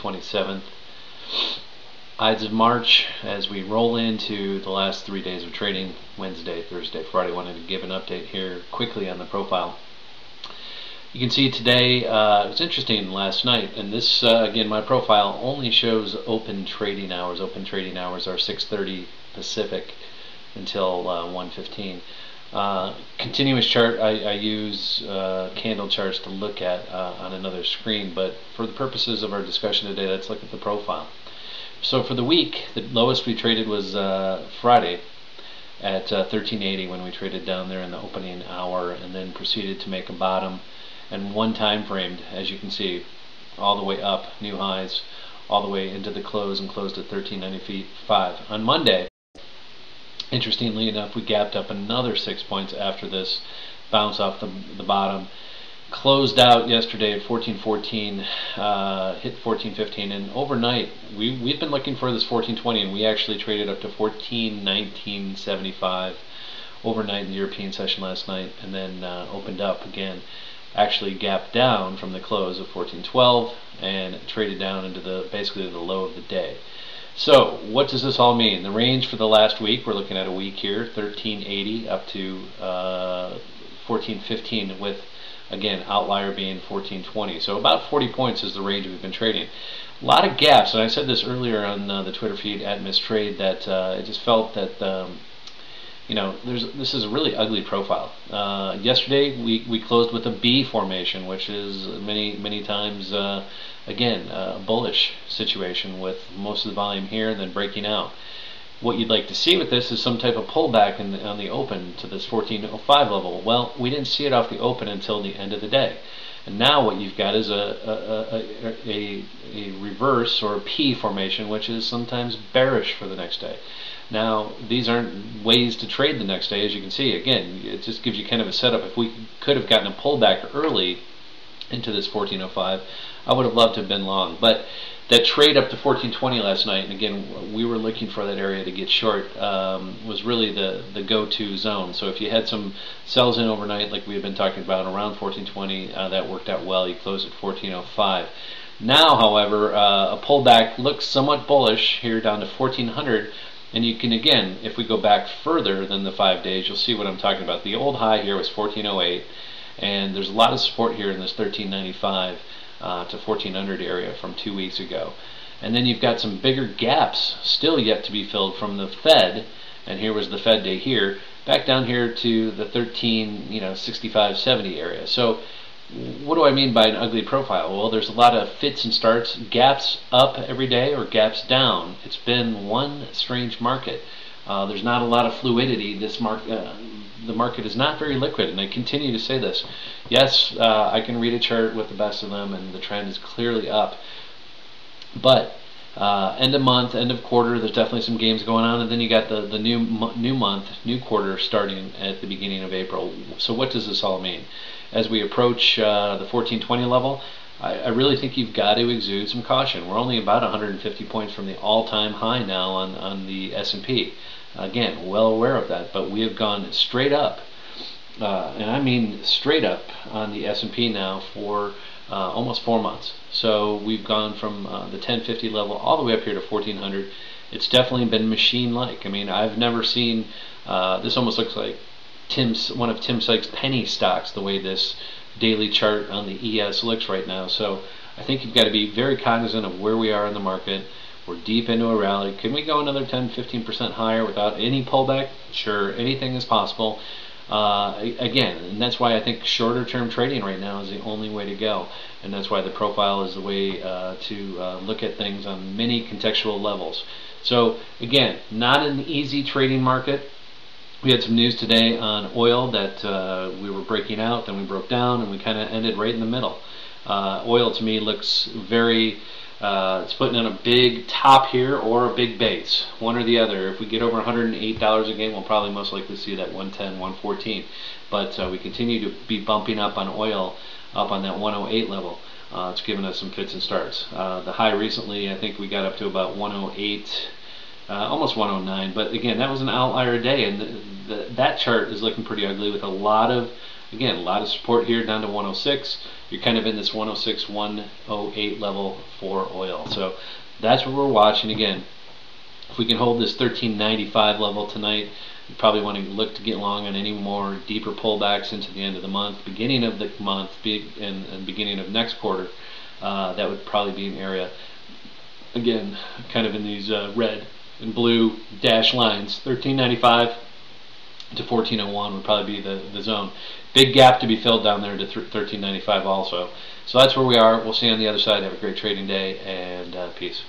27th. Ides of March, as we roll into the last 3 days of trading, Wednesday, Thursday, Friday. I wanted to give an update here quickly on the profile. You can see today, it was interesting last night, and this, again, my profile only shows open trading hours. Open trading hours are 6:30 Pacific until 1:15. Continuous chart, I use candle charts to look at on another screen, but for the purposes of our discussion today, let's look at the profile. So for the week, the lowest we traded was Friday at 1380 when we traded down there in the opening hour, and then proceeded to make a bottom and one time framed, as you can see, all the way up, new highs, all the way into the close, and closed at 1395. On Monday, interestingly enough, we gapped up another 6 points after this bounce off the bottom. Closed out yesterday at 1414, hit 1415, and overnight we've been looking for this 1420, and we actually traded up to 1419.75 overnight in the European session last night, and then opened up again, actually gapped down from the close of 1412 and traded down into basically the low of the day. So what does this all mean? The range for the last week, we're looking at a week here, 1380 up to 1415, with again outlier being 1420. So about 40 points is the range we've been trading. A lot of gaps, and I said this earlier on the Twitter feed at Mistrade, that I just felt that this is a really ugly profile. Yesterday we closed with a B formation, which is many times again a bullish situation, with most of the volume here and then breaking out. What you'd like to see with this is some type of pullback on the open to this 1405 level. Well, we didn't see it off the open until the end of the day. And now what you've got is a reverse or a P formation, which is sometimes bearish for the next day. Now, these aren't ways to trade the next day, as you can see. Again, it just gives you kind of a setup. If we could have gotten a pullback early into this 1405, I would have loved to have been long. But that trade up to 1420 last night, and again, we were looking for that area to get short, was really the go-to zone. So if you had some sells in overnight, like we have been talking about, around 1420, that worked out well. You closed at 1405. Now, however, a pullback looks somewhat bullish here down to 1400. And you can, again, if we go back further than the 5 days, you'll see what I'm talking about. The old high here was 1408, and there's a lot of support here in this 1395 to 1400 area from 2 weeks ago. And then you've got some bigger gaps still yet to be filled from the Fed, and here was the Fed day here, back down here to the 1365-70 area. So what do I mean by an ugly profile? Well, there's a lot of fits and starts, gaps up every day or gaps down. It's been one strange market. There's not a lot of fluidity. The market is not very liquid, and I continue to say this. Yes, I can read a chart with the best of them, and the trend is clearly up. But end of month, end of quarter, there's definitely some games going on, and then you got the new month, new quarter starting at the beginning of April. So what does this all mean? As we approach the 1420 level, I really think you've got to exude some caution. We're only about 150 points from the all-time high now on the S&P. Again, well aware of that, but we have gone straight up, and I mean straight up on the S&P now for almost 4 months. So we've gone from the 1050 level all the way up here to 1400. It's definitely been machine-like. I mean, I've never seen, this almost looks like one of Tim Sykes' penny stocks, the way this daily chart on the ES looks right now. So I think you've got to be very cognizant of where we are in the market. We're deep into a rally. Can we go another 10-15% higher without any pullback? Sure, anything is possible. Again, and that's why I think shorter term trading right now is the only way to go, and that's why the profile is the way to look at things on many contextual levels. So again, not an easy trading market. We had some news today on oil that we were breaking out, then we broke down, and we kind of ended right in the middle. Oil to me looks very, it's putting on a big top here or a big base, one or the other. If we get over $108 again, we'll probably most likely see that 110, 114. But we continue to be bumping up on oil, up on that 108 level. It's given us some fits and starts. The high recently, I think we got up to about 108. Almost 109, but again, that was an outlier day, and that chart is looking pretty ugly with a lot of again, a lot of support here down to 106. You're kind of in this 106, 108 level for oil. So that's what we're watching. Again, if we can hold this 1395 level tonight, you probably want to look to get long on any more deeper pullbacks into the end of the month, beginning of the month, and beginning of next quarter. That would probably be an area, again, kind of in these red and blue dash lines. 1395 to 1401 would probably be the zone. Big gap to be filled down there to 1395 also. So that's where we are. We'll see you on the other side. Have a great trading day, and peace.